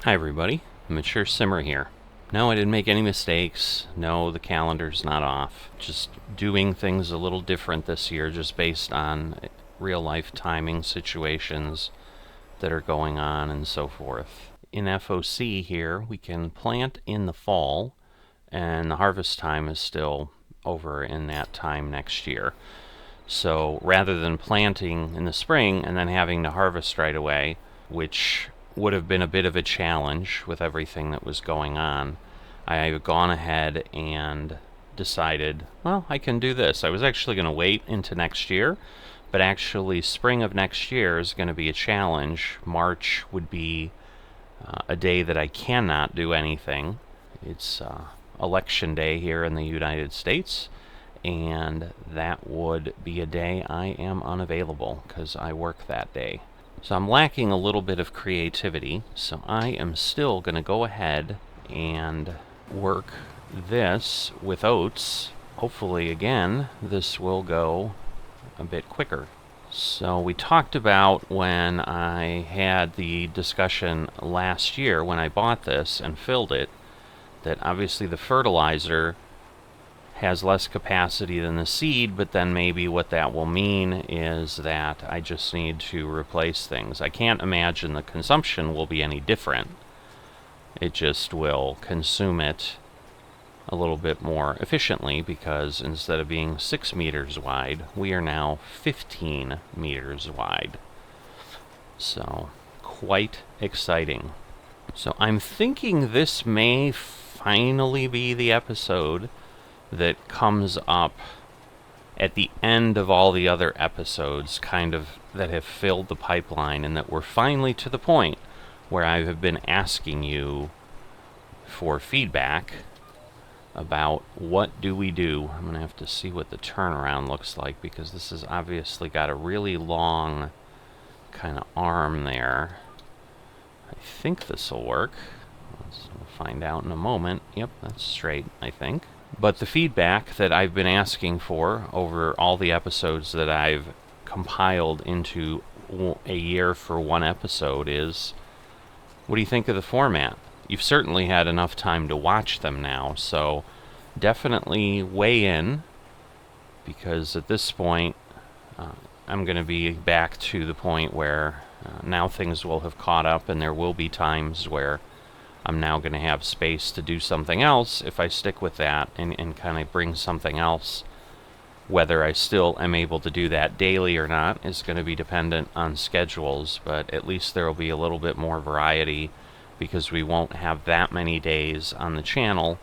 Hi everybody, Mature Simmer here. No, I didn't make any mistakes. No, the calendar's not off. Just doing things a little different this year just based on real life timing situations that are going on and so forth. In FOC here, we can plant in the fall and the harvest time is still over in that time next year. So rather than planting in the spring and then having to harvest right away, which would have been a bit of a challenge with everything that was going on, I've gone ahead and decided, well, I can do this. I was actually going to wait into next year, but actually spring of next year is going to be a challenge. March would be a day that I cannot do anything. It's election day here in the United States, and that would be a day I am unavailable because I work that day. So I'm lacking a little bit of creativity, so I am still going to go ahead and work this with oats. Hopefully, again, this will go a bit quicker. So we talked about when I had the discussion last year when I bought this and filled it, that obviously the fertilizer has less capacity than the seed, but then maybe what that will mean is that I just need to replace things. I can't imagine the consumption will be any different. It just will consume it a little bit more efficiently because instead of being 6 meters wide, we are now 15 meters wide. So, quite exciting. So I'm thinking this may finally be the episode that comes up at the end of all the other episodes kind of that have filled the pipeline, and that we're finally to the point where I have been asking you for feedback about what do we do. I'm going to have to see what the turnaround looks like because this has obviously got a really long kind of arm there. I think this will work. We'll find out in a moment. Yep, that's straight, I think. But the feedback that I've been asking for over all the episodes that I've compiled into a year for one episode is, what do you think of the format? You've certainly had enough time to watch them now, so definitely weigh in, because at this point, I'm going to be back to the point where now things will have caught up, and there will be times where I'm now going to have space to do something else if I stick with that and kind of bring something else. Whether I still am able to do that daily or not is going to be dependent on schedules, but at least there will be a little bit more variety because we won't have that many days on the channel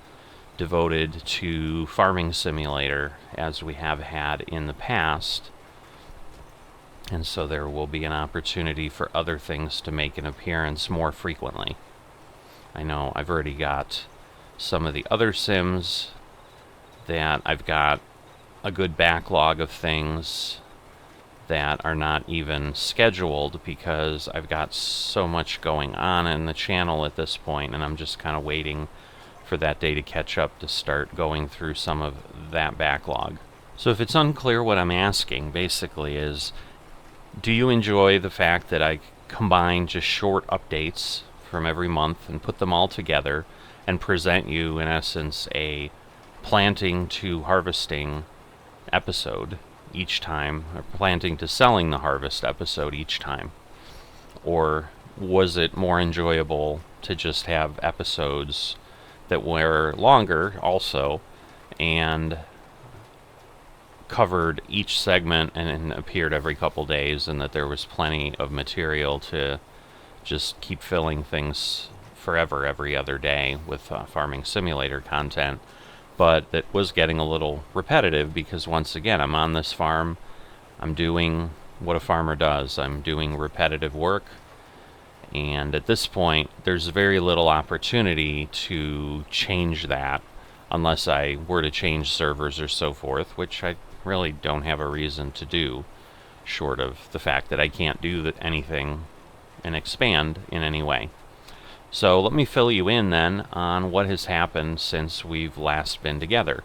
devoted to Farming Simulator as we have had in the past. And so there will be an opportunity for other things to make an appearance more frequently. I know I've already got some of the other sims that I've got a good backlog of things that are not even scheduled because I've got so much going on in the channel at this point, and I'm just kind of waiting for that day to catch up to start going through some of that backlog. So if it's unclear, what I'm asking basically is, do you enjoy the fact that I combine just short updates from every month and put them all together and present you, in essence, a planting to harvesting episode each time, or planting to selling the harvest episode each time? Or was it more enjoyable to just have episodes that were longer also and covered each segment and appeared every couple days, and that there was plenty of material to just keep filling things forever every other day with Farming Simulator content, but that was getting a little repetitive because, once again, I'm on this farm, I'm doing what a farmer does, I'm doing repetitive work, and at this point there's very little opportunity to change that unless I were to change servers or so forth, which I really don't have a reason to do, short of the fact that I can't do anything and expand in any way. So let me fill you in then on what has happened since we've last been together.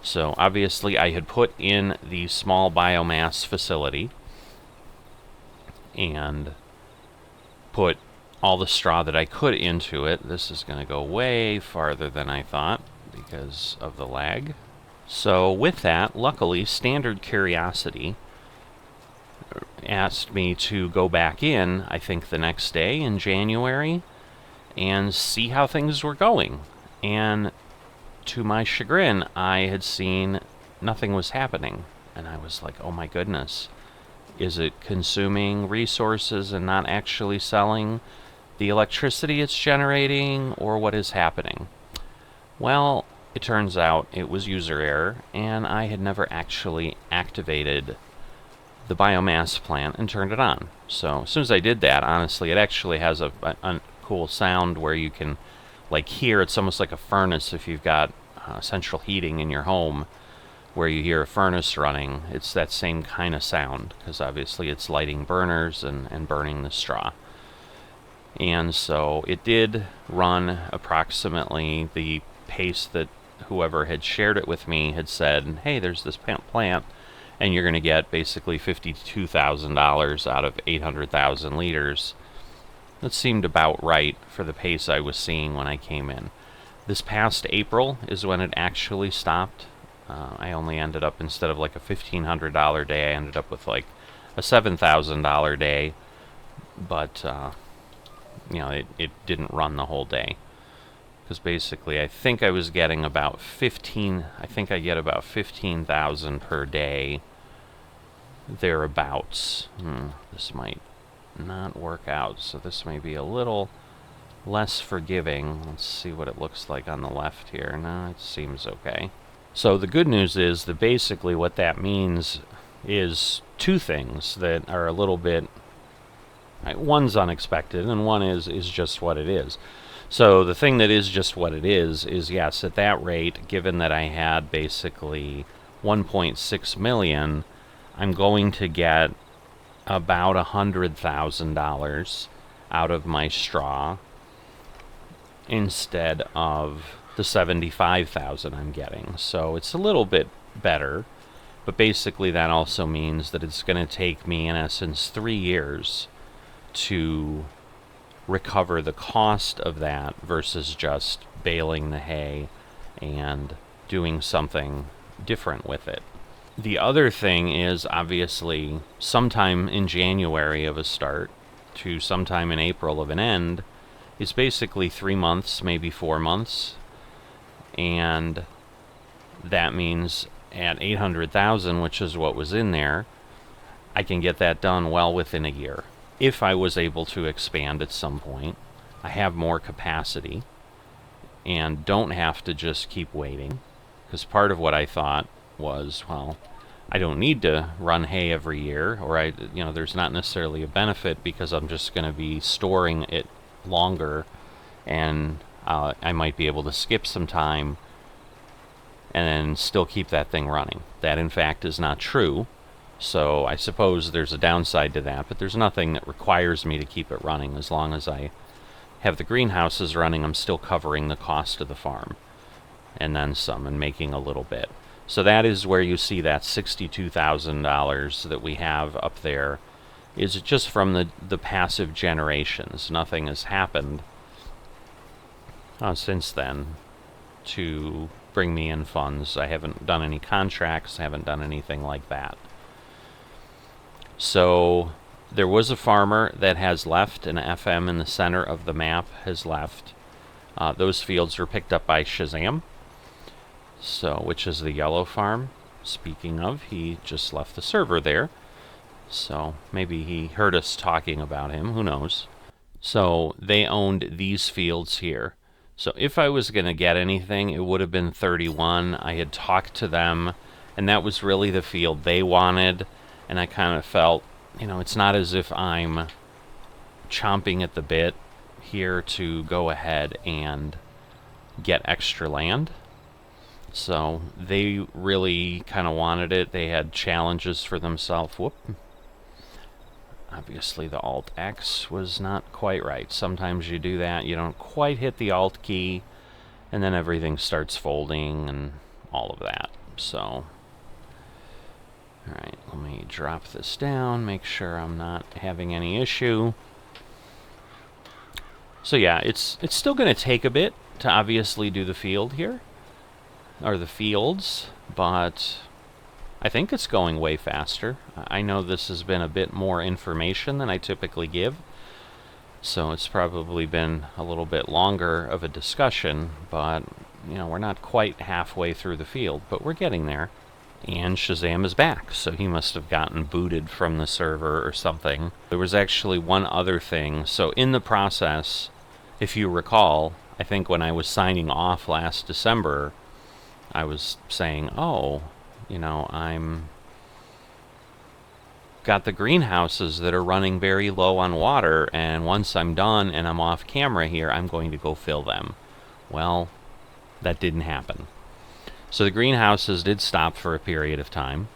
So obviously I had put in the small biomass facility and put all the straw that I could into it. This is going to go way farther than I thought because of the lag. So with that, luckily, Standard Curiosity asked me to go back in, I think the next day in January, and see how things were going. And to my chagrin, I had seen nothing was happening. And I was like, oh my goodness. Is it consuming resources and not actually selling the electricity it's generating, or what is happening? Well, it turns out it was user error, and I had never actually activated the biomass plant and turned it on. So as soon as I did that, honestly, it actually has a cool sound where you can like hear. It's almost like a furnace if you've got central heating in your home, where you hear a furnace running. It's that same kind of sound, because obviously it's lighting burners and burning the straw. And so it did run approximately the pace that whoever had shared it with me had said, hey, there's this plant, and you're going to get basically $52,000 out of 800,000 liters. That seemed about right for the pace I was seeing when I came in. This past April is when it actually stopped. I only ended up, instead of like a $1,500 day, I ended up with like a $7,000 day. But, you know, it didn't run the whole day. Because basically, I think I was getting about I get about 15,000 per day, thereabouts. This might not work out, so this may be a little less forgiving. Let's see what it looks like on the left here. No, it seems okay. So the good news is that basically what that means is two things that are a little bit, one's unexpected and one is just what it is. So the thing that is just what it is yes, at that rate, given that I had basically 1.6 million, I'm going to get about $100,000 out of my straw instead of the 75,000 I'm getting. So it's a little bit better, but basically that also means that it's going to take me, in essence, 3 years to recover the cost of that versus just baling the hay and doing something different with it. The other thing is, obviously, sometime in January of a start to sometime in April of an end is basically 3 months, maybe 4 months. And that means at 800,000, which is what was in there, I can get that done well within a year. If I was able to expand at some point, I have more capacity and don't have to just keep waiting. Because part of what I thought was, well, I don't need to run hay every year, or there's not necessarily a benefit because I'm just going to be storing it longer, and I might be able to skip some time and then still keep that thing running. That, in fact, is not true. So I suppose there's a downside to that, but there's nothing that requires me to keep it running. As long as I have the greenhouses running, I'm still covering the cost of the farm, and then some, and making a little bit. So that is where you see that $62,000 that we have up there is just from the passive generations. Nothing has happened since then to bring me in funds. I haven't done any contracts, haven't done anything like that. So there was a farmer that has left, an FM in the center of the map has left. Those fields were picked up by Shazam, which is the yellow farm. Speaking of, he just left the server there. So maybe he heard us talking about him, who knows. So they owned these fields here. So if I was going to get anything, it would have been 31. I had talked to them, and that was really the field they wanted. And I kind of felt, it's not as if I'm chomping at the bit here to go ahead and get extra land. So they really kind of wanted it. They had challenges for themselves. Whoop. Obviously the Alt X was not quite right. Sometimes you do that, you don't quite hit the Alt key, and then everything starts folding and all of that. So, alright, let me drop this down, make sure I'm not having any issue. So yeah, it's still going to take a bit to obviously do the field here, or the fields, but I think it's going way faster. I know this has been a bit more information than I typically give, so it's probably been a little bit longer of a discussion, but, you know, we're not quite halfway through the field, but we're getting there. And Shazam is back, so he must have gotten booted from the server or something. There was actually one other thing. So in the process, if you recall, I think when I was signing off last December, I was saying, oh, you know, I'm got the greenhouses that are running very low on water, and once I'm done and I'm off camera here, I'm going to go fill them. Well, that didn't happen. So the greenhouses did stop for a period of time,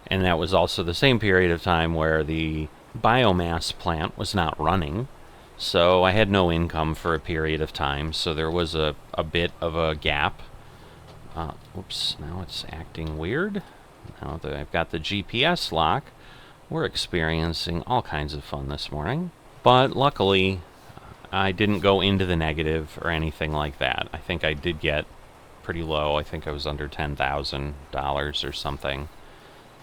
and that was also the same period of time where the biomass plant was not running, so I had no income for a period of time, so there was a bit of a gap. Oops, now it's acting weird. Now that I've got the GPS lock, we're experiencing all kinds of fun this morning. But luckily, I didn't go into the negative or anything like that. I think I did get pretty low. I think I was under $10,000 or something.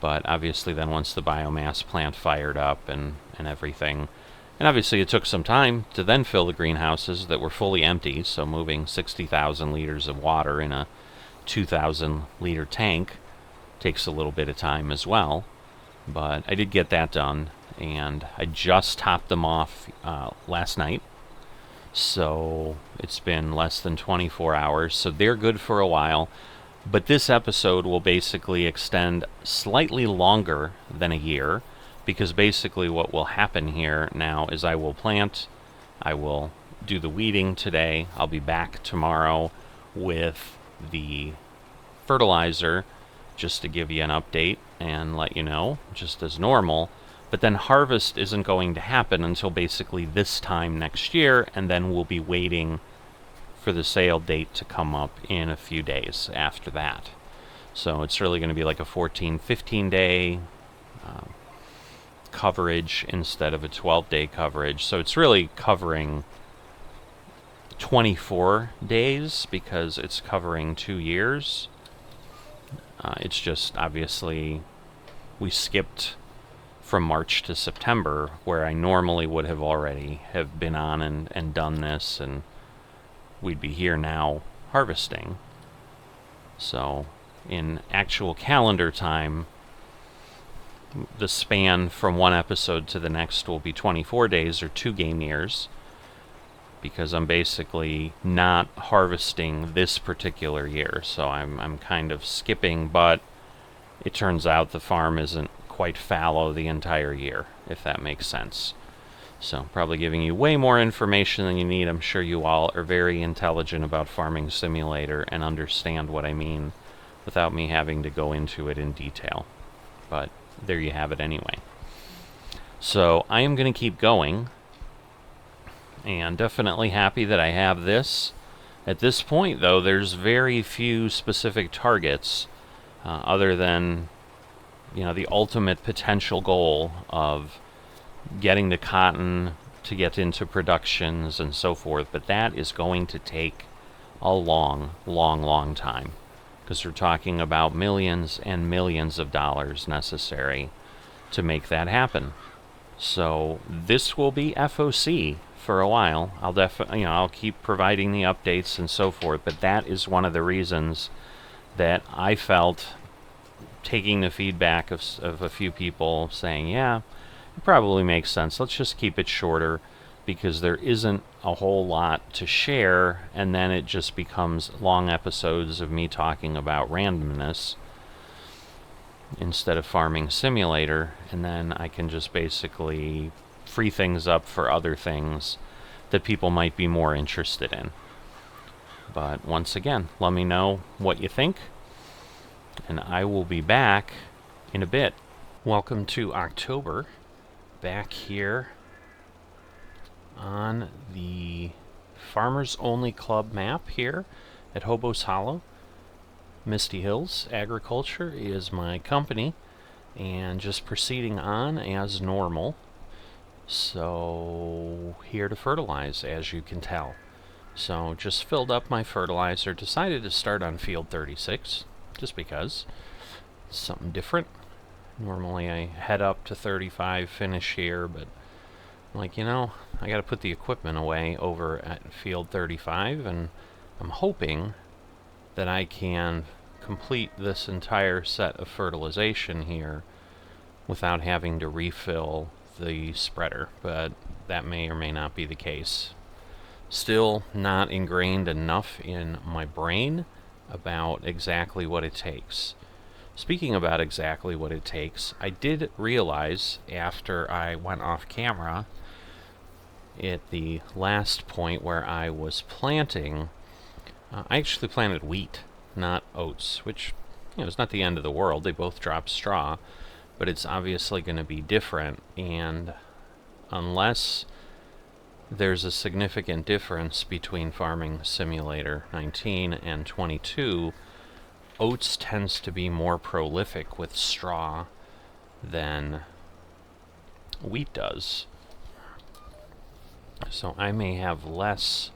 But obviously then once the biomass plant fired up and everything, and obviously it took some time to then fill the greenhouses that were fully empty, so moving 60,000 liters of water in a 2,000 liter tank takes a little bit of time as well. But I did get that done, and I just topped them off last night. So it's been less than 24 hours, so they're good for a while. But this episode will basically extend slightly longer than a year, because basically what will happen here now is I will plant, I will do the weeding today, I'll be back tomorrow with the fertilizer, just to give you an update and let you know, just as normal. But then harvest isn't going to happen until basically this time next year, and then we'll be waiting for the sale date to come up in a few days after that. So it's really going to be like a 15 day coverage instead of a 12-day coverage. So it's really covering 24 days because it's covering 2 years. It's just obviously we skipped from March to September, where I normally would have already have been on and done this, and we'd be here now harvesting. So in actual calendar time, the span from one episode to the next will be 24 days or 2 game years, because I'm basically not harvesting this particular year. So I'm kind of skipping, but it turns out the farm isn't quite fallow the entire year, if that makes sense. So probably giving you way more information than you need. I'm sure you all are very intelligent about Farming Simulator and understand what I mean without me having to go into it in detail. But there you have it anyway. So I am going to keep going, and definitely happy that I have this. At this point, though, there's very few specific targets other than, you know, the ultimate potential goal of getting the cotton to get into productions and so forth, but that is going to take a long time, because we're talking about millions and millions of dollars necessary to make that happen. So this will be FOC for a while. I'll keep providing the updates and so forth, but that is one of the reasons that I felt, taking the feedback of a few people saying, yeah, it probably makes sense, let's just keep it shorter, because there isn't a whole lot to share, and then it just becomes long episodes of me talking about randomness instead of Farming Simulator, and then I can just basically free things up for other things that people might be more interested in. But once again, let me know what you think, and I will be back in a bit. Welcome to October, back here on the Farmers Only Club map here at Hobo's Hollow. Misty Hills Agriculture is my company, and just proceeding on as normal. So here to fertilize, as you can tell. So just filled up my fertilizer, decided to start on field 36, just because. It's something different. Normally I head up to 35, finish here, but like, I gotta put the equipment away over at field 35, and I'm hoping that I can complete this entire set of fertilization here without having to refill the spreader, but that may or may not be the case. Still not ingrained enough in my brain about exactly what it takes. Speaking about exactly what it takes, I did realize after I went off camera at the last point where I was planting, I actually planted wheat, not oats, which is not the end of the world. They both drop straw, but it's obviously going to be different, and unless there's a significant difference between Farming Simulator 19 and 22, oats tends to be more prolific with straw than wheat does. So I may have less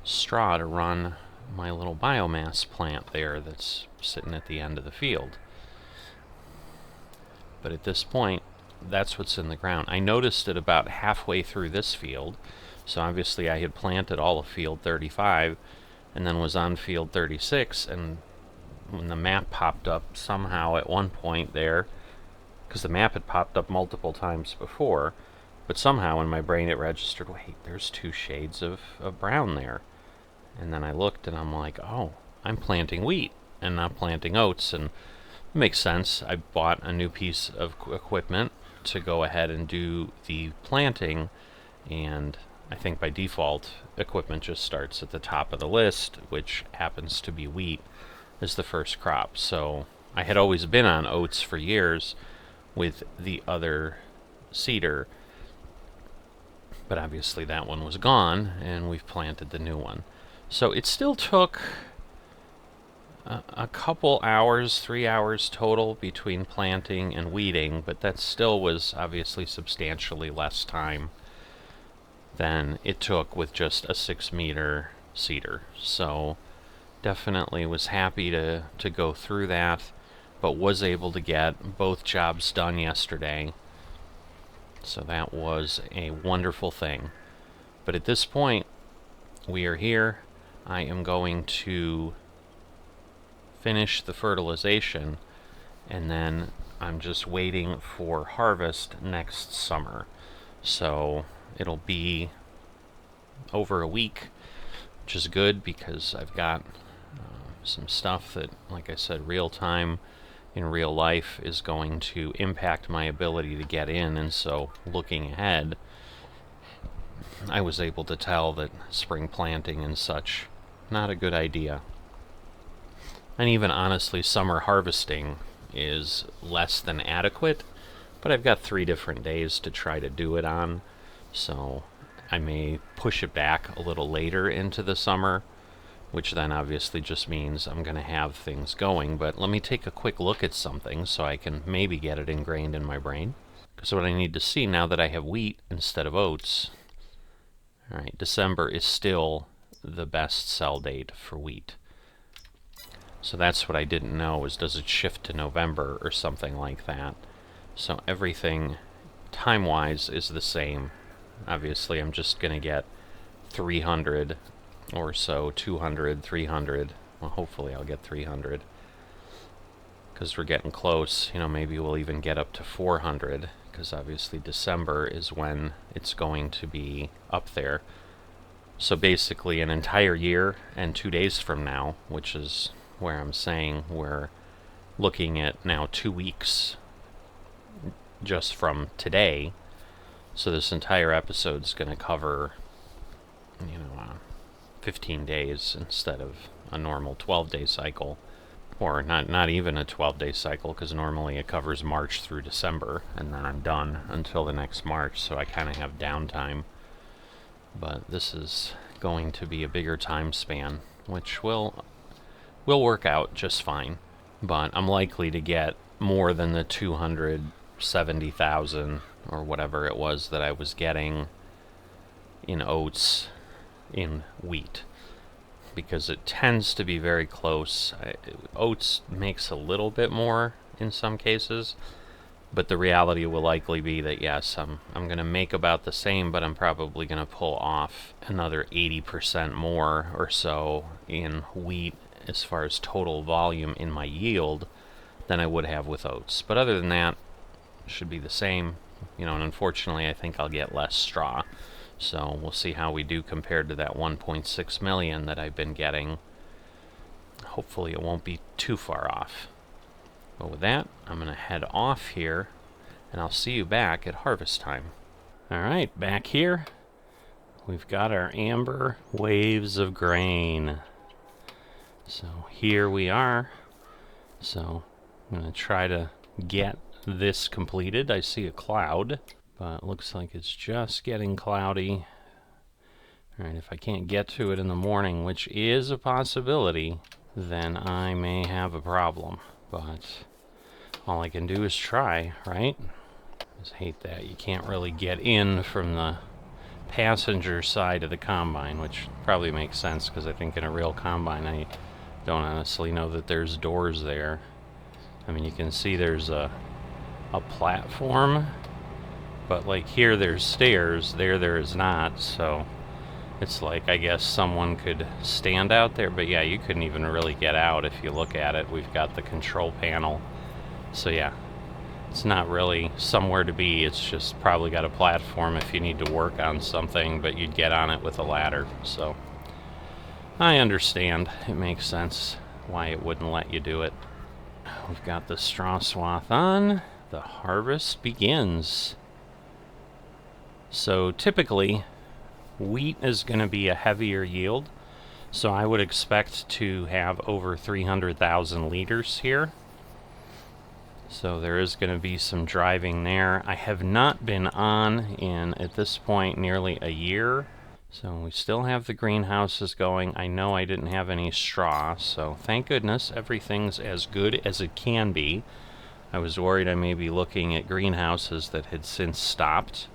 straw to run my little biomass plant there that's sitting at the end of the field. But at this point, that's what's in the ground. I noticed it about halfway through this field. So obviously I had planted all of field 35 and then was on field 36, and when the map popped up somehow at one point there, because the map had popped up multiple times before, but somehow in my brain it registered, wait, there's 2 shades of brown there. And then I looked and I'm like, oh, I'm planting wheat and not planting oats, and it makes sense. I bought a new piece of equipment to go ahead and do the planting, and I think by default equipment just starts at the top of the list, which happens to be wheat as the first crop. So I had always been on oats for years with the other seeder, but obviously that one was gone and we've planted the new one. So it still took a couple hours, 3 hours total between planting and weeding, but that still was obviously substantially less time than it took with just a 6-meter seeder. So definitely was happy to go through that, but was able to get both jobs done yesterday. So that was a wonderful thing. But at this point, we are here. I am going to finish the fertilization, and then I'm just waiting for harvest next summer. So it'll be over a week, which is good because I've got some stuff that, like I said, real time in real life is going to impact my ability to get in, and so looking ahead, I was able to tell that spring planting and such, not a good idea. And even honestly, summer harvesting is less than adequate, but I've got 3 different days to try to do it on, so I may push it back a little later into the summer, which then obviously just means I'm going to have things going. But let me take a quick look at something so I can maybe get it ingrained in my brain. Because what I need to see now that I have wheat instead of oats, all right, December is still the best sell date for wheat. So that's what I didn't know, is does it shift to November or something like that. So everything time-wise is the same. Obviously I'm just going to get 300 or so, 200, 300. Well, hopefully I'll get 300, because we're getting close. Maybe we'll even get up to 400, because obviously December is when it's going to be up there. So basically an entire year and 2 days from now, which is where I'm saying we're looking at now 2 weeks just from today. So this entire episode's going to cover 15 days instead of a normal 12-day cycle, or not even a 12-day cycle, because normally it covers March through December, and then I'm done until the next March, so I kind of have downtime. But this is going to be a bigger time span, which will work out just fine. But I'm likely to get more than the 270,000 or whatever it was that I was getting in oats in wheat, because it tends to be very close. Oats makes a little bit more in some cases, but the reality will likely be that yes, I'm going to make about the same, but I'm probably going to pull off another 80% more or so in wheat as far as total volume in my yield than I would have with oats. But other than that, it should be the same, and unfortunately I think I'll get less straw. So we'll see how we do compared to that 1.6 million that I've been getting. Hopefully it won't be too far off. But with that, I'm going to head off here, and I'll see you back at harvest time. Alright, back here. We've got our amber waves of grain. So here we are. So I'm going to try to get this completed. I see a cloud, but it looks like it's just getting cloudy. Alright, if I can't get to it in the morning, which is a possibility, then I may have a problem. But all I can do is try, right? I just hate that you can't really get in from the passenger side of the combine, which probably makes sense because I think in a real combine I don't honestly know that there's doors there. I mean, you can see there's a platform, but like here there's stairs, there is not, so it's like I guess someone could stand out there, but yeah, you couldn't even really get out if you look at it. We've got the control panel, so yeah, it's not really somewhere to be. It's just probably got a platform if you need to work on something, but you'd get on it with a ladder. So I understand, it makes sense why it wouldn't let you do it. We've got the straw swath on. The harvest begins. So typically wheat is going to be a heavier yield, so I would expect to have over 300,000 liters here. So there is going to be some driving there. I have not been on in, at this point, nearly a year. So we still have the greenhouses going. I know I didn't have any straw, so thank goodness everything's as good as it can be. I was worried I may be looking at greenhouses that had since stopped,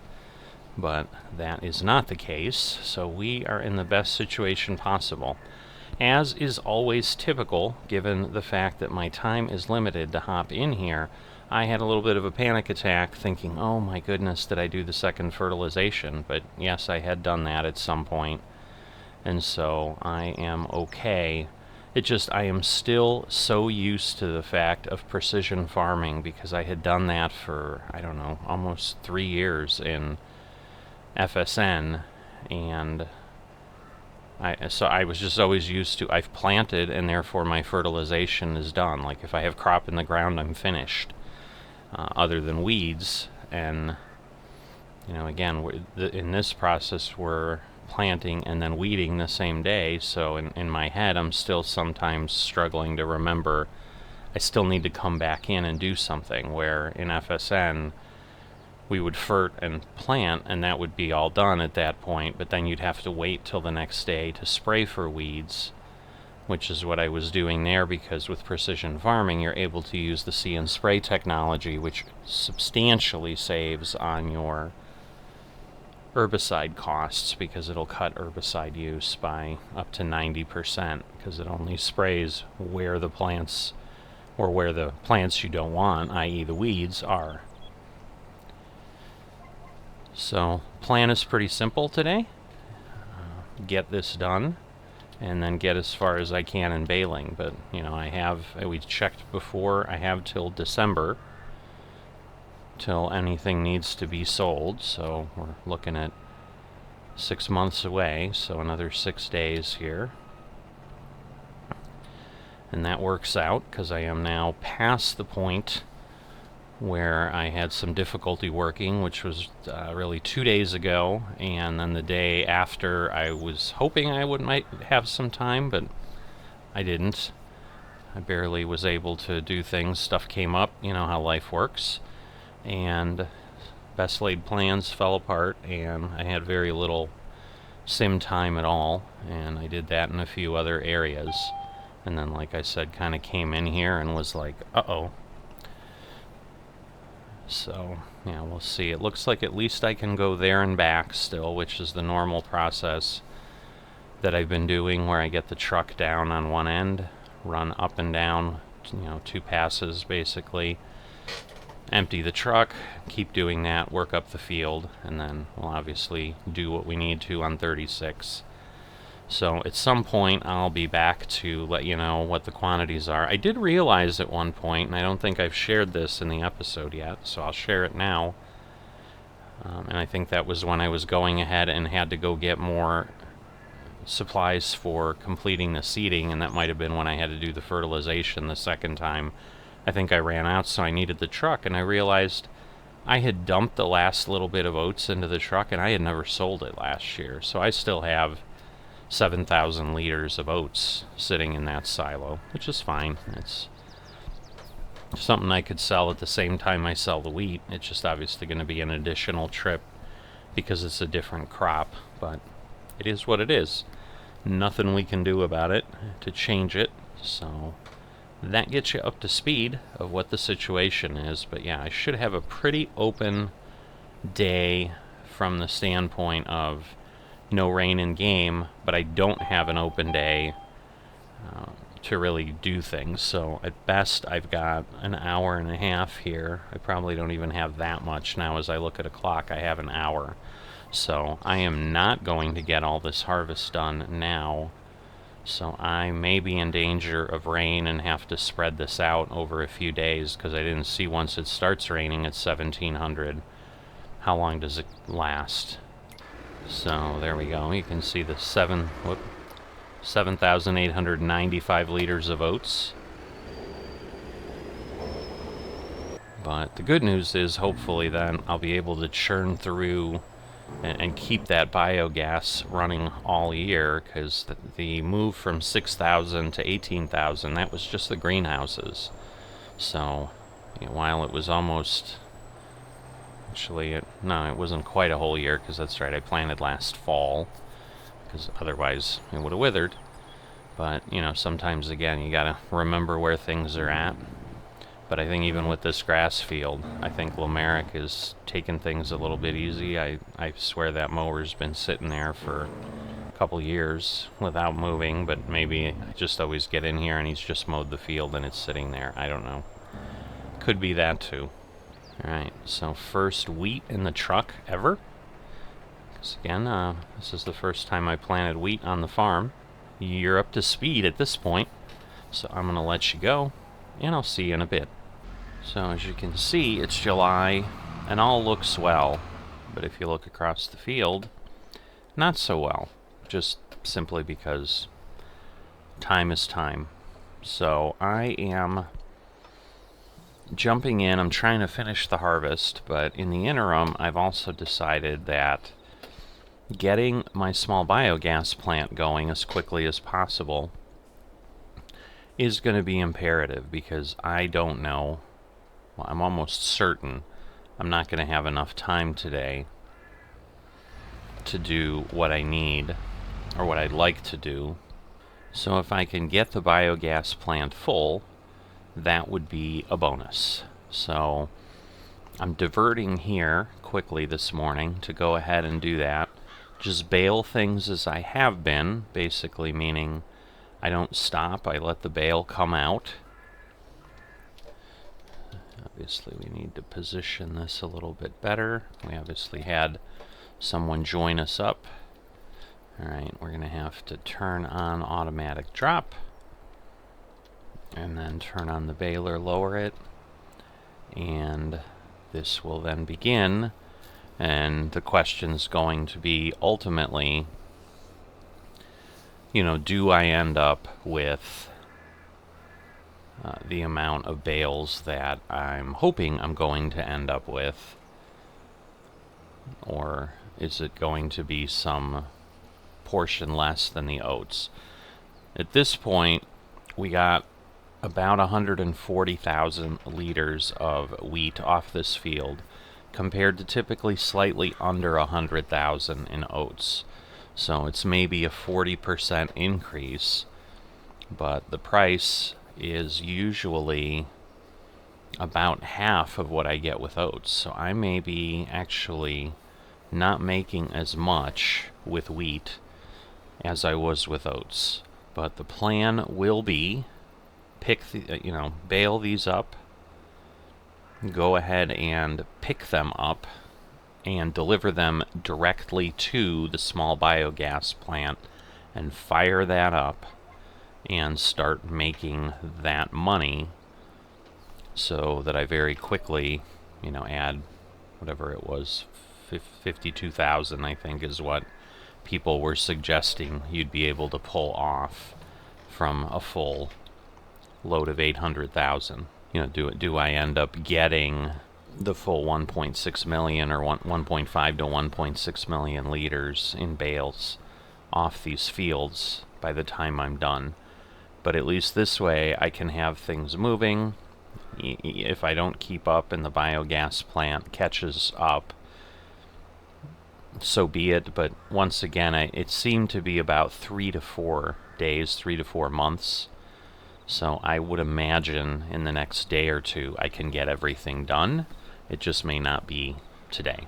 but that is not the case, so we are in the best situation possible. As is always typical, given the fact that my time is limited to hop in here, I had a little bit of a panic attack thinking, oh my goodness, did I do the second fertilization? But yes, I had done that at some point, and so I am okay. It just, I am still so used to the fact of precision farming because I had done that for, I don't know, almost 3 years in FSN, and so I was just always used to, I've planted and therefore my fertilization is done. Like if I have crop in the ground, I'm finished, other than weeds. And again, in this process we're planting and then weeding the same day, so in my head I'm still sometimes struggling to remember I still need to come back in and do something, where in FSN we would fert and plant, and that would be all done at that point, but then you'd have to wait till the next day to spray for weeds, which is what I was doing there, because with precision farming you're able to use the see and spray technology, which substantially saves on your herbicide costs, because it'll cut herbicide use by up to 90%, because it only sprays where the plants, or where the plants you don't want, i.e. the weeds, are. So, plan is pretty simple today. Get this done, and then get as far as I can in baling. But, we checked before, I have till December, till anything needs to be sold. So, we're looking at 6 months away, so another 6 days here. And that works out, because I am now past the point where I had some difficulty working, which was really 2 days ago, and then the day after I was hoping I might have some time, but I didn't. I barely was able to do things. Stuff came up, you know how life works, and best laid plans fell apart, and I had very little sim time at all, and I did that in a few other areas, and then, like I said, kind of came in here and was like, uh-oh. So, yeah, we'll see. It looks like at least I can go there and back still, which is the normal process that I've been doing, where I get the truck down on one end, run up and down, 2 passes basically, empty the truck, keep doing that, work up the field, and then we'll obviously do what we need to on 36. So at some point I'll be back to let you know what the quantities are. I did realize at one point, and I don't think I've shared this in the episode yet, so I'll share it now. And I think that was when I was going ahead and had to go get more supplies for completing the seeding, and that might have been when I had to do the fertilization the second time. I think I ran out, so I needed the truck, and I realized I had dumped the last little bit of oats into the truck, and I had never sold it last year. So I still have 7,000 liters of oats sitting in that silo, which is fine. It's something I could sell at the same time I sell the wheat. It's just obviously going to be an additional trip because it's a different crop, but it is what it is. Nothing we can do about it to change it, so that gets you up to speed of what the situation is. But yeah, I should have a pretty open day from the standpoint of no rain in game, but I don't have an open day to really do things. So at best I've got an hour and a half here. I probably don't even have that much now. As I look at a clock, I have an hour. So I am not going to get all this harvest done now. So I may be in danger of rain and have to spread this out over a few days, because I didn't see once it starts raining at 1700, how long does it last? So there we go. You can see the 7,895 liters of oats. But the good news is, hopefully then I'll be able to churn through and keep that biogas running all year, because the move from 6,000 to 18,000, that was just the greenhouses. So while it was almost, actually, no, it wasn't quite a whole year, because that's right, I planted last fall, because otherwise it would have withered. But sometimes again you gotta remember where things are at. But I think even with this grass field, I think Lamerick is taking things a little bit easy. I swear that mower's been sitting there for a couple years without moving, but maybe I just always get in here and he's just mowed the field and it's sitting there. I don't know. Could be that too. Alright, so first wheat in the truck ever. Because again, this is the first time I planted wheat on the farm. You're up to speed at this point, so I'm going to let you go, and I'll see you in a bit. So as you can see, it's July, and all looks well, but if you look across the field, not so well, just simply because time is time. So I am jumping in. I'm trying to finish the harvest, but in the interim, I've also decided that getting my small biogas plant going as quickly as possible is going to be imperative, because I don't know, well, I'm almost certain I'm not going to have enough time today to do what I need, or what I'd like to do. So if I can get the biogas plant full, that would be a bonus. So I'm diverting here quickly this morning to go ahead and do that. Just bale things as I have been, basically meaning I don't stop, I let the bale come out. Obviously we need to position this a little bit better. We obviously had someone join us up. Alright, we're going to have to turn on automatic drop, and then turn on the baler, lower it, and this will then begin. And the question's going to be ultimately, do I end up with the amount of bales that I'm hoping I'm going to end up with, or is it going to be some portion less than the oats? At this point, we got about 140,000 liters of wheat off this field, compared to typically slightly under 100,000 in oats. So it's maybe a 40% increase, but the price is usually about half of what I get with oats. So I may be actually not making as much with wheat as I was with oats. But the plan will be bale these up, go ahead and pick them up and deliver them directly to the small biogas plant and fire that up and start making that money, so that I very quickly, add whatever it was, 52,000, I think, is what people were suggesting you'd be able to pull off from a full load of 800,000. Do I end up getting the full 1.6 million or 1.5 to 1.6 million liters in bales off these fields by the time I'm done? But at least this way I can have things moving. If I don't keep up and the biogas plant catches up, so be it. But once again, it seemed to be about 3 to 4 days, 3 to 4 months. So I would imagine in the next day or two I can get everything done. It just may not be today.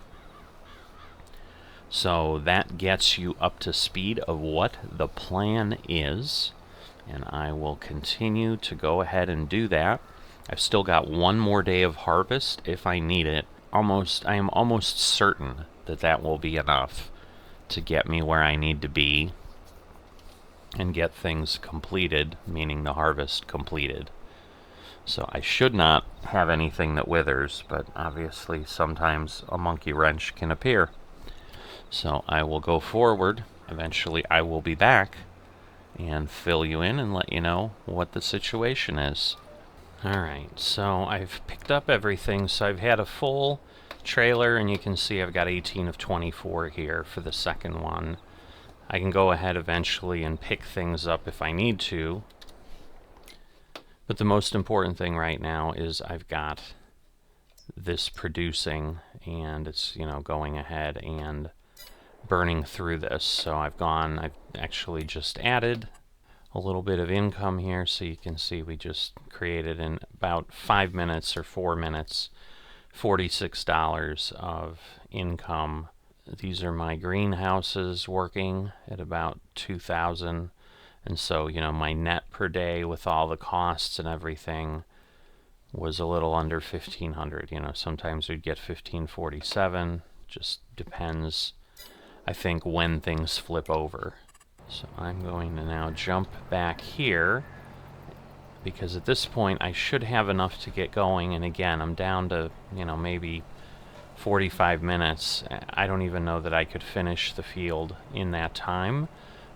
So that gets you up to speed of what the plan is, and I will continue to go ahead and do that. I've still got one more day of harvest if I need it. I am almost certain that will be enough to get me where I need to be and get things completed, meaning the harvest completed. So I should not have anything that withers, but obviously sometimes a monkey wrench can appear. So I will go forward. Eventually I will be back and fill you in and let you know what the situation is. Alright, so I've picked up everything. So I've had a full trailer, and you can see I've got 18 of 24 here for the second one. I can go ahead eventually and pick things up if I need to. But the most important thing right now is I've got this producing, and it's, going ahead and burning through this. So I've actually just added a little bit of income here, so you can see we just created in about 5 minutes or 4 minutes $46 of income. These are my greenhouses working at about 2,000, and so my net per day with all the costs and everything was a little under 1,500. Sometimes we'd get 1,547. Just depends, I think, when things flip over. So I'm going to now jump back here, because at this point I should have enough to get going. And again, I'm down to maybe 45 minutes. I don't even know that I could finish the field in that time,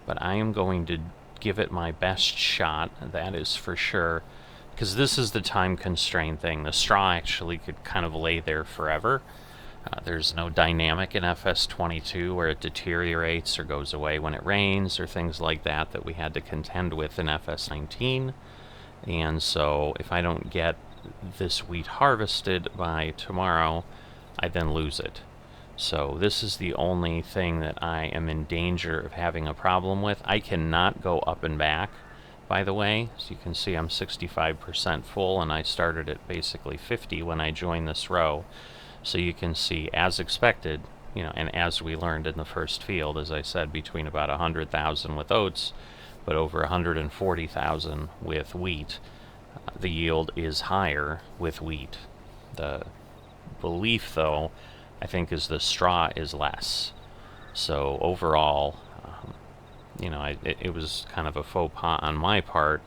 but I am going to give it my best shot, that is for sure, because this is the time constraint thing. The straw actually could kind of lay there forever. There's no dynamic in FS22 where it deteriorates or goes away when it rains or things like that we had to contend with in FS19. And so if I don't get this wheat harvested by tomorrow, I then lose it. So this is the only thing that I am in danger of having a problem with. I cannot go up and back, by the way. So you can see I'm 65% full, and I started at basically 50 when I joined this row. So you can see, as expected, and as we learned in the first field, as I said, between about 100,000 with oats, but over 140,000 with wheat. The yield is higher with wheat. The belief, though, I think, is the straw is less. So overall, it was kind of a faux pas on my part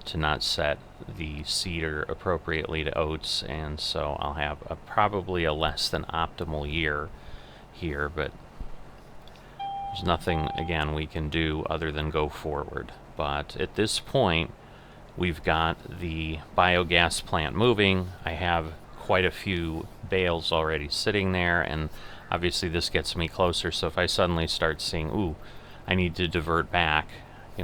to not set the seeder appropriately to oats, and so I'll have probably a less than optimal year here, but there's nothing, again, we can do other than go forward. But at this point, we've got the biogas plant moving. I have quite a few bales already sitting there, and obviously this gets me closer, so if I suddenly start seeing, ooh, I need to divert back,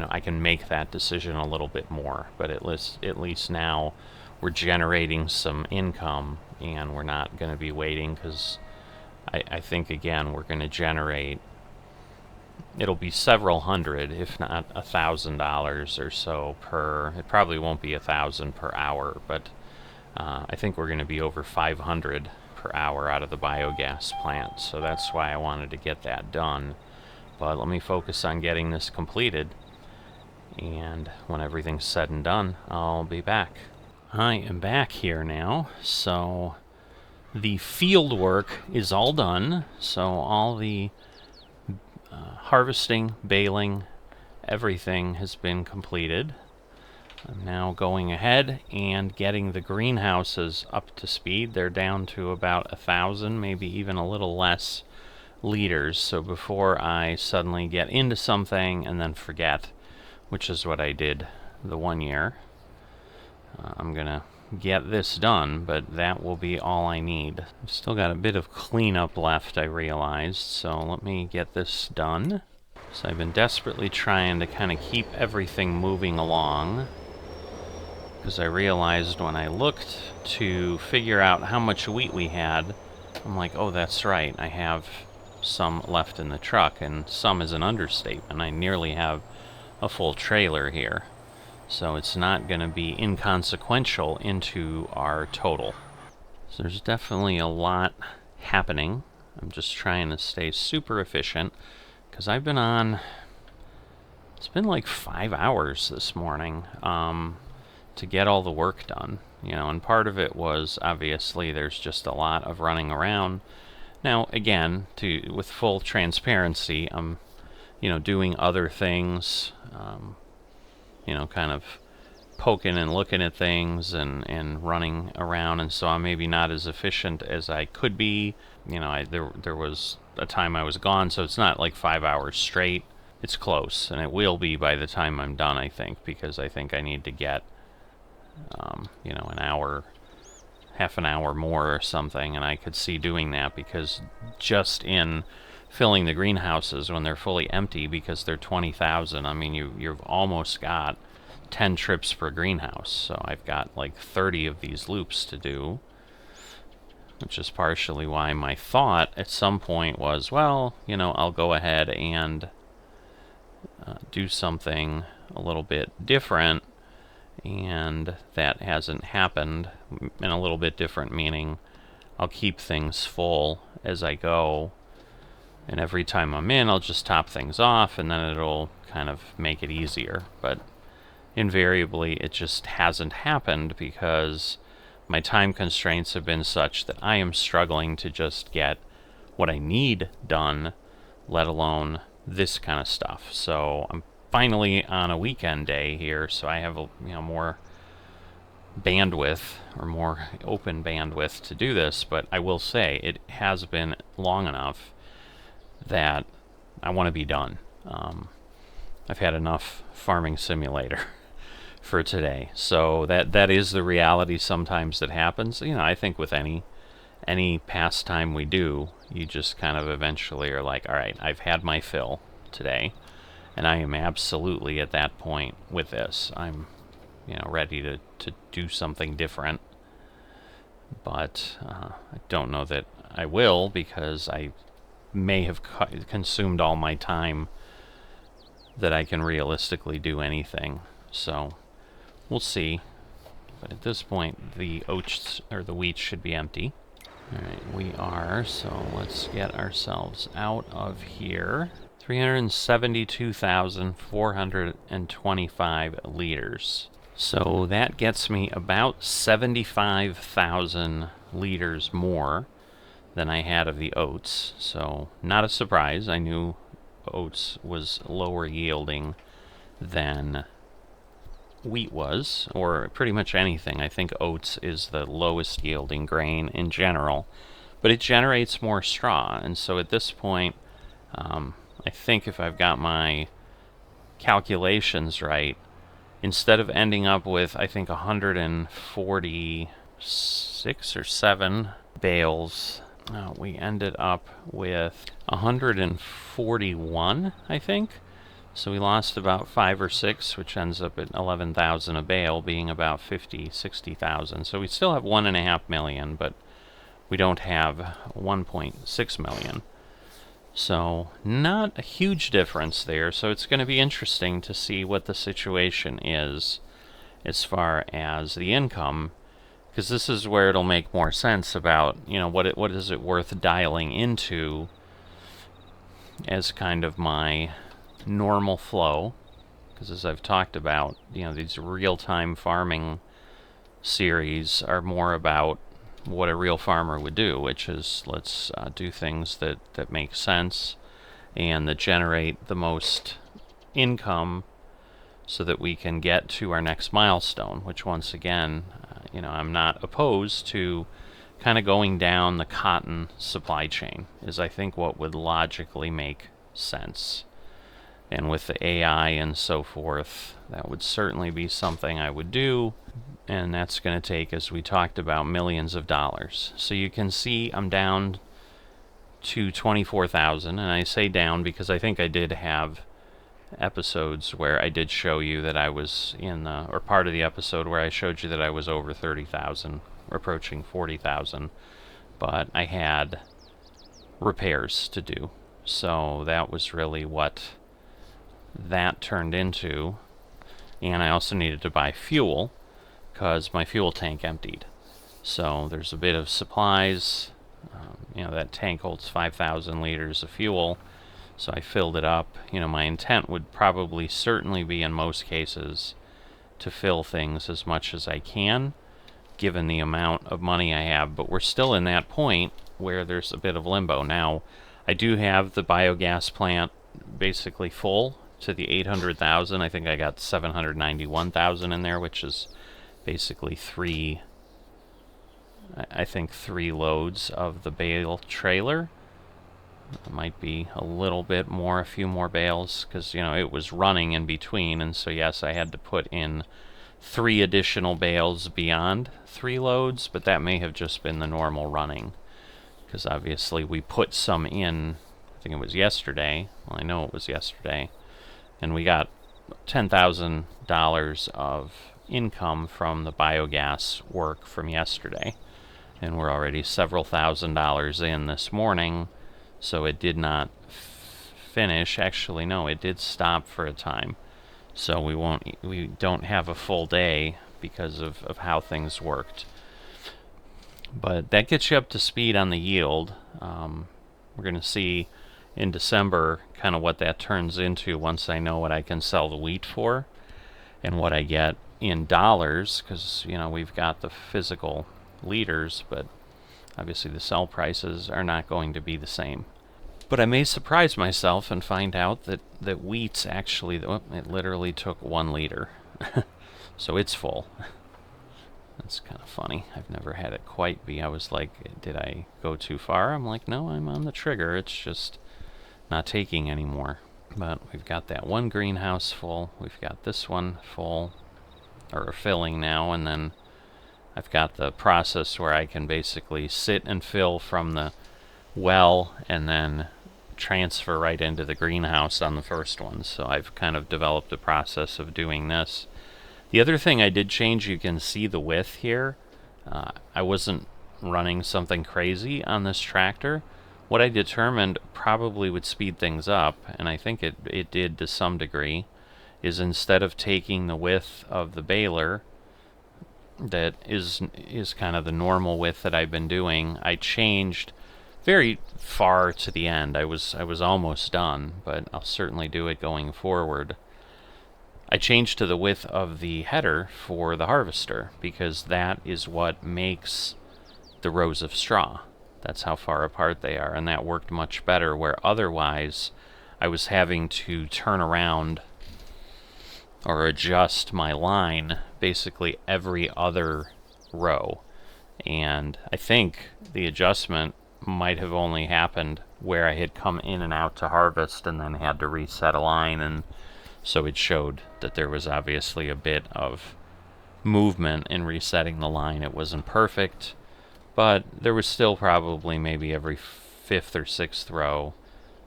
I can make that decision a little bit more. But at least now we're generating some income, and we're not going to be waiting, because I think, again, we're going to generate, it'll be several hundred, if not $1,000 or so per, it probably won't be 1,000 per hour, but I think we're going to be over 500 per hour out of the biogas plant, so that's why I wanted to get that done. But let me focus on getting this completed, and when everything's said and done, I'll be back. I am back here now, so the field work is all done, so all the harvesting, baling, everything has been completed. I'm now going ahead and getting the greenhouses up to speed. They're down to about 1,000, maybe even a little less liters, so before I suddenly get into something and then forget, which is what I did the one year, I'm gonna get this done, but that will be all I need. I've still got a bit of cleanup left, I realized, so let me get this done. So I've been desperately trying to kind of keep everything moving along, because I realized when I looked to figure out how much wheat we had, I'm like, oh, that's right, I have some left in the truck, and some is an understatement. I nearly have a full trailer here. So it's not going to be inconsequential into our total. So there's definitely a lot happening. I'm just trying to stay super efficient, because I've been on, it's been like 5 hours this morning to get all the work done. You know, and part of it was, obviously, there's just a lot of running around. Now, again, with full transparency, I'm, doing other things, kind of poking and looking at things and running around, and so I'm maybe not as efficient as I could be. There was a time I was gone, so it's not like 5 hours straight. It's close, and it will be by the time I'm done, I think, because I think I need to get, an hour, half an hour more or something, and I could see doing that, because just in filling the greenhouses when they're fully empty, because they're 20,000, I mean, you've almost got 10 trips per greenhouse, so I've got like 30 of these loops to do, which is partially why my thought at some point was, well, I'll go ahead and do something a little bit different, and that hasn't happened. And a little bit different meaning I'll keep things full as I go, and every time I'm in, I'll just top things off, and then it'll kind of make it easier. But invariably, it just hasn't happened, because my time constraints have been such that I am struggling to just get what I need done, let alone this kind of stuff. So I'm finally on a weekend day here, so I have more bandwidth, or more open bandwidth to do this. But I will say it has been long enough that I want to be done. I've had enough Farming Simulator for today, so that is the reality sometimes that happens. I think with any pastime we do, you just kind of eventually are like, all right, I've had my fill today, and I am absolutely at that point with this. I'm ready to do something different, but I don't know that I will, because I may have consumed all my time that I can realistically do anything. So we'll see. But at this point, the oats or the wheat should be empty. Alright, we are, so let's get ourselves out of here. 372,425 liters. So that gets me about 75,000 liters more than I had of the oats. So not a surprise. I knew oats was lower yielding than wheat was, or pretty much anything. I think oats is the lowest yielding grain in general, but it generates more straw, and so at this point, I think if I've got my calculations right, instead of ending up with, I think, 146 or 7 bales, we ended up with 141, I think. So we lost about 5 or 6, which ends up at 11,000 a bale, being about 60,000. So we still have 1.5 million, but we don't have 1.6 million. So not a huge difference there. So it's going to be interesting to see what the situation is as far as the income, because this is where it'll make more sense about, what is it worth dialing into as kind of my normal flow. Because as I've talked about, these real-time farming series are more about what a real farmer would do, which is let's do things that make sense and that generate the most income so that we can get to our next milestone, which once again, I'm not opposed to kind of going down the cotton supply chain, is I think what would logically make sense. And with the AI and so forth, that would certainly be something I would do. And that's going to take, as we talked about, millions of dollars. So you can see I'm down to 24,000. And I say down because I think I did have episodes where I did show you that I was or part of the episode where I showed you that I was over 30,000, approaching 40,000. But I had repairs to do. So that was really what that turned into. And I also needed to buy fuel because my fuel tank emptied. So there's a bit of supplies. That tank holds 5,000 liters of fuel. So I filled it up. My intent would probably certainly be in most cases to fill things as much as I can, given the amount of money I have. But we're still in that point where there's a bit of limbo. Now, I do have the biogas plant basically full to the 800,000. I think I got 791,000 in there, which is basically three loads of the bale trailer. It might be a little bit more, a few more bales, because it was running in between, and so yes, I had to put in 3 additional bales beyond 3 loads, but that may have just been the normal running, because obviously we put some in, I think it was yesterday, well, I know it was yesterday, and we got $10,000 of income from the biogas work from yesterday, and we're already several $1,000s in this morning. So it did not finish. Actually, no, it did stop for a time. So we don't have a full day because of how things worked. But that gets you up to speed on the yield. We're going to see in December kind of what that turns into once I know what I can sell the wheat for and what I get in dollars, because we've got the physical liters, but obviously the sell prices are not going to be the same. But I may surprise myself and find out that wheat's actually, it literally took 1 liter. So it's full. That's kind of funny. I've never had it quite be. I was like, did I go too far? I'm like, no, I'm on the trigger. It's just not taking anymore. But we've got that one greenhouse full. We've got this one full, or filling now, and then I've got the process where I can basically sit and fill from the well and then transfer right into the greenhouse on the first one. So I've kind of developed a process of doing this. The other thing I did change, you can see the width here. I wasn't running something crazy on this tractor. What I determined probably would speed things up, and I think it did to some degree, is instead of taking the width of the baler that is kind of the normal width that I've been doing, I changed very far to the end. I was almost done, but I'll certainly do it going forward. I changed to the width of the header for the harvester because that is what makes the rows of straw. That's how far apart they are, and that worked much better, where otherwise I was having to turn around or adjust my line basically every other row. And I think the adjustment might have only happened where I had come in and out to harvest and then had to reset a line, and so it showed that there was obviously a bit of movement in resetting the line. It wasn't perfect, but there was still probably maybe every 5th or 6th row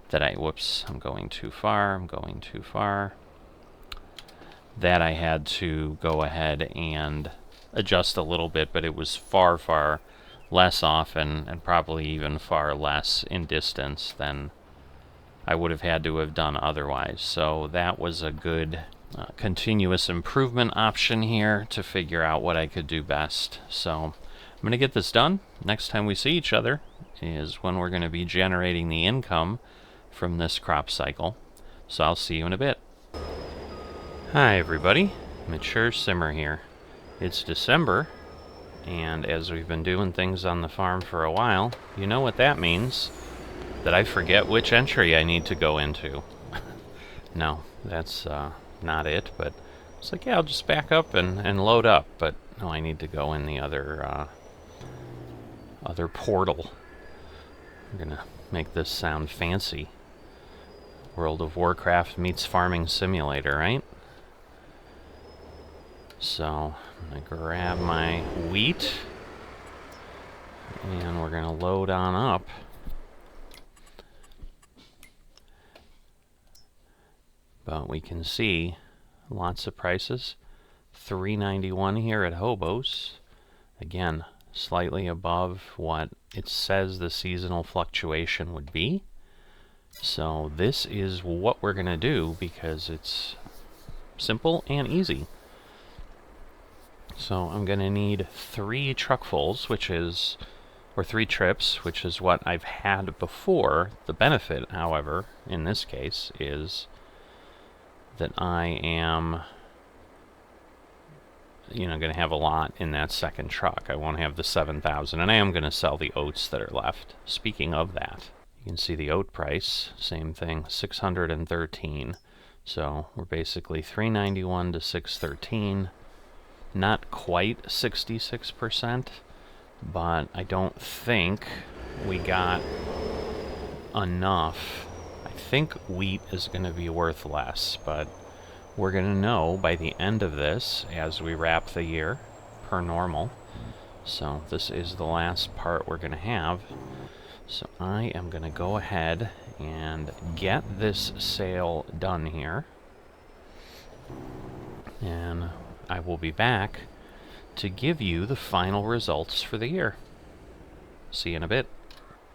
that I'm going too far, that I had to go ahead and adjust a little bit, but it was far, far less often and probably even far less in distance than I would have had to have done otherwise. So that was a good continuous improvement option here to figure out what I could do best. So I'm going to get this done. Next time we see each other is when we're going to be generating the income from this crop cycle. So I'll see you in a bit. Hi everybody, Mature Simmer here. It's December, and as we've been doing things on the farm for a while, you know what that means. That I forget which entry I need to go into. No, that's not it, but it's like, yeah, I'll just back up and load up, but no, I need to go in the other portal. I'm gonna make this sound fancy. World of Warcraft meets Farming Simulator, right? So I'm gonna grab my wheat, and we're gonna load on up. But we can see lots of prices. $3.91 here at Hobos. Again, slightly above what it says the seasonal fluctuation would be. So this is what we're going to do because it's simple and easy. So I'm going to need 3 truckfuls, or 3 trips, which is what I've had before. The benefit, however, in this case, is that I am, going to have a lot in that second truck. I won't have the 7,000, and I am going to sell the oats that are left. Speaking of that, you can see the oat price, same thing, 613. So we're basically 391 to 613. Not quite 66%, but I don't think we got enough. I think wheat is going to be worth less, but we're going to know by the end of this as we wrap the year, per normal. So this is the last part we're going to have. So I am going to go ahead and get this sale done here. And I will be back to give you the final results for the year. See you in a bit.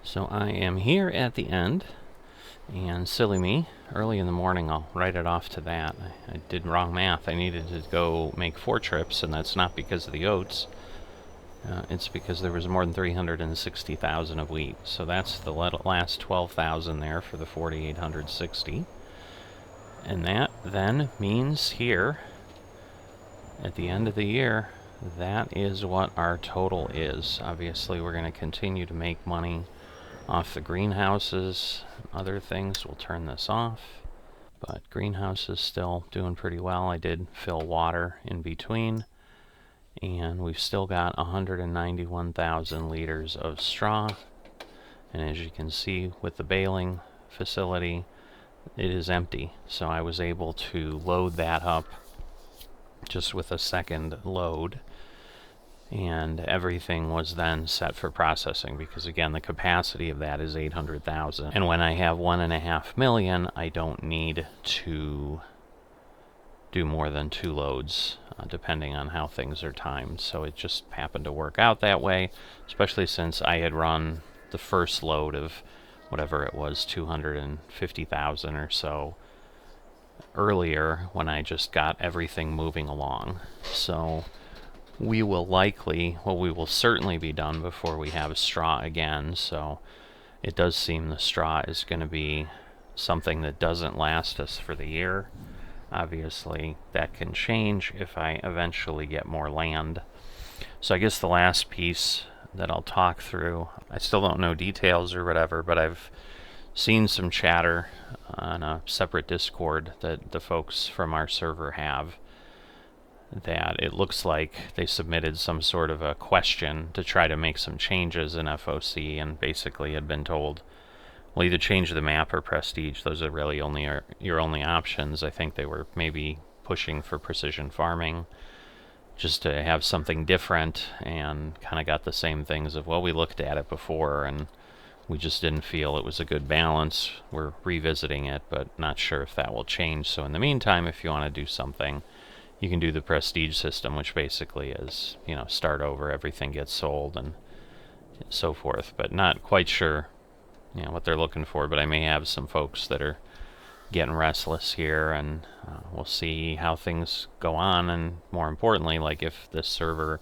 So I am here at the end. And silly me, early in the morning I'll write it off to that. I did wrong math. I needed to go make 4 trips, and that's not because of the oats. It's because there was more than 360,000 of wheat. So that's the last 12,000 there for the 4,860. And that then means here, at the end of the year, that is what our total is. Obviously, we're going to continue to make money off the greenhouses. Other things, we'll turn this off. But greenhouse is still doing pretty well. I did fill water in between. And we've still got 191,000 liters of straw. And as you can see with the baling facility, it is empty. So I was able to load that up just with a second load. And everything was then set for processing because, again, the capacity of that is 800,000. And when I have 1.5 million, I don't need to do more than 2 loads, depending on how things are timed. So it just happened to work out that way, especially since I had run the first load of whatever it was, 250,000 or so, earlier when I just got everything moving along. So we will we will certainly be done before we have straw again. So it does seem the straw is going to be something that doesn't last us for the year. Obviously, that can change if I eventually get more land. So I guess the last piece that I'll talk through, I still don't know details or whatever, but I've seen some chatter on a separate Discord that the folks from our server have, that it looks like they submitted some sort of a question to try to make some changes in FOC, and basically had been told, well, either change the map or prestige. Those are really your only options. I think they were maybe pushing for precision farming, just to have something different, and kind of got the same things of, well, we looked at it before and we just didn't feel it was a good balance. We're revisiting it, but not sure if that will change. So in the meantime, if you want to do something, you can do the prestige system, which basically is, start over, everything gets sold and so forth, but not quite sure what they're looking for. But I may have some folks that are getting restless here, and we'll see how things go on, and more importantly, like if this server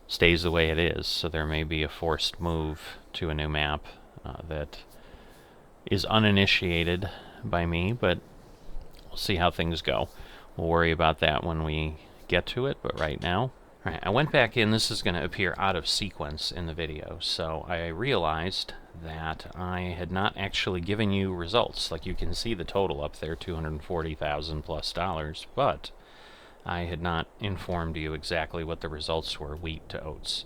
stays the way it is. So there may be a forced move to a new map that is uninitiated by me, but we'll see how things go. We'll worry about that when we get to it, but right now... Alright, I went back in. This is going to appear out of sequence in the video, so I realized that I had not actually given you results. Like, you can see the total up there, $240,000 plus, but I had not informed you exactly what the results were, wheat to oats.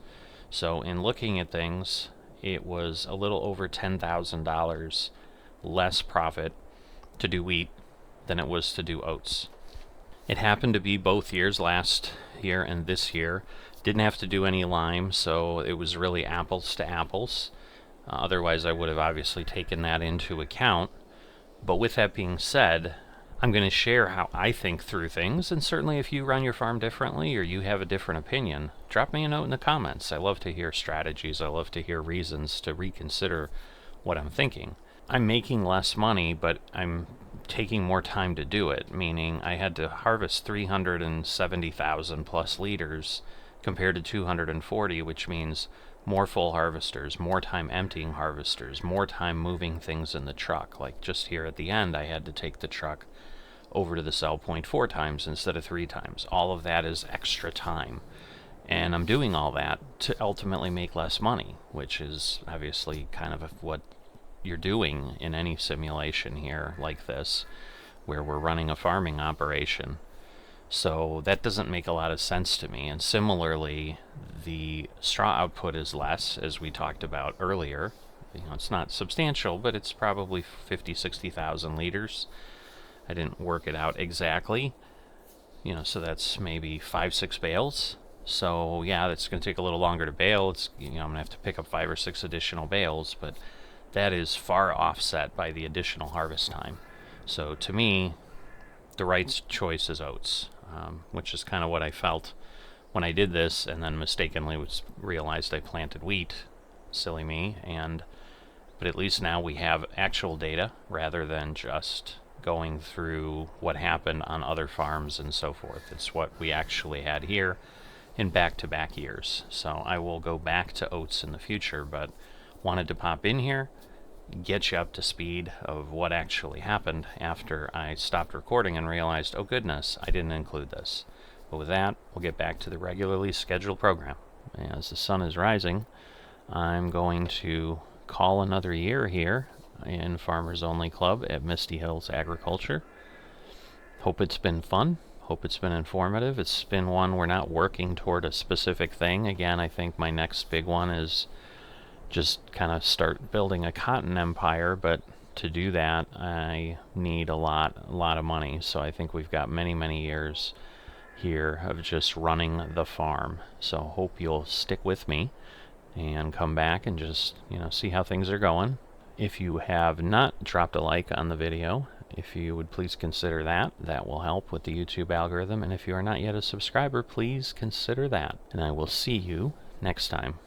So in looking at things, it was a little over $10,000 less profit to do wheat than it was to do oats. It happened to be both years, last year and this year. Didn't have to do any lime, so it was really apples to apples. Otherwise, I would have obviously taken that into account. But with that being said, I'm going to share how I think through things, and certainly if you run your farm differently or you have a different opinion, drop me a note in the comments. I love to hear strategies. I love to hear reasons to reconsider what I'm thinking. I'm making less money, but I'm taking more time to do it, meaning I had to harvest 370,000 plus liters compared to 240, which means more full harvesters, more time emptying harvesters, more time moving things in the truck. Like just here at the end, I had to take the truck over to the sell point 4 times instead of 3 times. All of that is extra time. And I'm doing all that to ultimately make less money, which is obviously kind of what you're doing in any simulation here like this, where we're running a farming operation. So that doesn't make a lot of sense to me. And similarly, the straw output is less, as we talked about earlier. You know, it's not substantial, but it's probably 50-60,000 liters. I didn't work it out exactly, you know, so that's maybe 5-6 bales. So yeah, that's going to take a little longer to bale. It's, you know, I'm going to have to pick up 5 or 6 additional bales, but that is far offset by the additional harvest time. So to me, the right choice is oats, which is kind of what I felt when I did this, and then mistakenly realized I planted wheat. Silly me. But at least now we have actual data rather than just going through what happened on other farms and so forth. It's what we actually had here in back-to-back years. So I will go back to oats in the future, but wanted to pop in here, get you up to speed of what actually happened after I stopped recording and realized, oh goodness, I didn't include this. But with that, we'll get back to the regularly scheduled program. As the sun is rising, I'm going to call another year here in Farmers Only Club at Misty Hills Agriculture. Hope it's been fun. Hope it's been informative. It's been one we're not working toward a specific thing. Again, I think my next big one is just kind of start building a cotton empire, but to do that I need a lot of money. So I think we've got many years here of just running the farm. So hope you'll stick with me and come back and just, you know, see how things are going. If you have not dropped a like on the video, if you would please consider that. That will help with the YouTube algorithm. And if you are not yet a subscriber, please consider that. And I will see you next time.